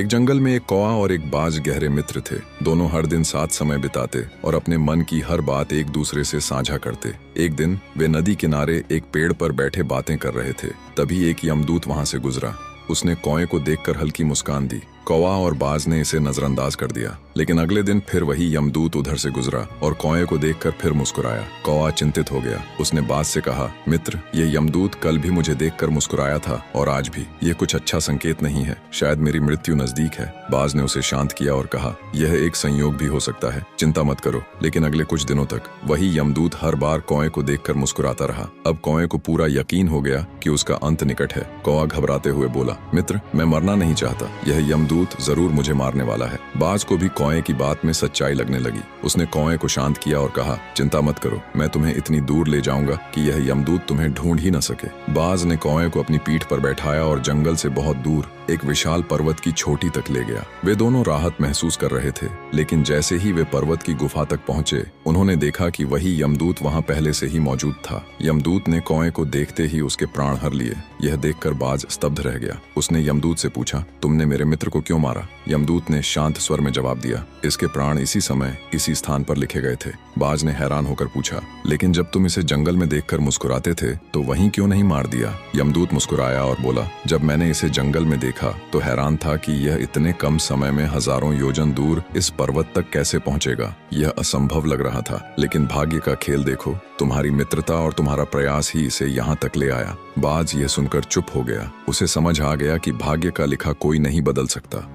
एक जंगल में एक कौवा और एक बाज गहरे मित्र थे। दोनों हर दिन साथ समय बिताते और अपने मन की हर बात एक दूसरे से साझा करते। एक दिन वे नदी किनारे एक पेड़ पर बैठे बातें कर रहे थे। तभी एक यमदूत वहां से गुजरा। उसने कौवे को देखकर हल्की मुस्कान दी। कौवा और बाज ने इसे नजरअंदाज कर दिया, लेकिन अगले दिन फिर वही यमदूत उधर से गुजरा और कौवे को देखकर फिर मुस्कुराया। कौवा चिंतित हो गया। उसने बाज से कहा, मित्र, ये यमदूत कल भी मुझे देखकर मुस्कुराया था और आज भी। ये कुछ अच्छा संकेत नहीं है। शायद मेरी मृत्यु नजदीक है। बाज ने उसे शांत किया और कहा, यह एक संयोग भी हो सकता है, चिंता मत करो। लेकिन अगले कुछ दिनों तक वही यमदूत हर बार कौवे को देखकर मुस्कुराता रहा। अब कौवे को पूरा यकीन हो गया कि उसका अंत निकट है। कौवा घबराते हुए बोला, मित्र, मैं मरना नहीं चाहता। यह यमदूत जरूर मुझे मारने वाला है। बाज को भी कौवे की बात में सच्चाई लगने लगी। उसने कौवे को शांत किया और कहा, चिंता मत करो, मैं तुम्हें इतनी दूर ले जाऊंगा कि यह यमदूत तुम्हें ढूंढ ही न सके। बाज ने कौवे को अपनी पीठ पर बैठाया और जंगल से बहुत दूर एक विशाल पर्वत की चोटी तक ले गया। वे दोनों राहत महसूस कर रहे थे, लेकिन जैसे ही वे पर्वत की गुफा तक पहुंचे, उन्होंने देखा कि वही यमदूत वहां पहले से ही मौजूद था। यमदूत ने कौवे को देखते ही उसके प्राण हर लिए। यह देखकर बाज स्तब्ध रह गया। उसने यमदूत से पूछा, तुमने मेरे मित्र को क्यों मारा? यमदूत ने शांत स्वर में जवाब दिया, इसके प्राण इसी समय इसी स्थान पर लिखे गए थे। बाज ने हैरान होकर पूछा, लेकिन जब तुम इसे जंगल में देखकर मुस्कुराते थे तो वहीं क्यों नहीं मार दिया? यमदूत मुस्कुराया और बोला, जब मैंने इसे जंगल में देखा तो हैरान था कि यह इतने कम समय में हजारों योजन दूर इस पर्वत तक कैसे पहुंचेगा। यह असंभव लग रहा था, लेकिन भाग्य का खेल देखो, तुम्हारी मित्रता और तुम्हारा प्रयास ही इसे यहाँ तक ले आया। बाज यह सुनकर चुप हो गया। उसे समझ आ गया कि भाग्य का लिखा कोई नहीं बदल सकता।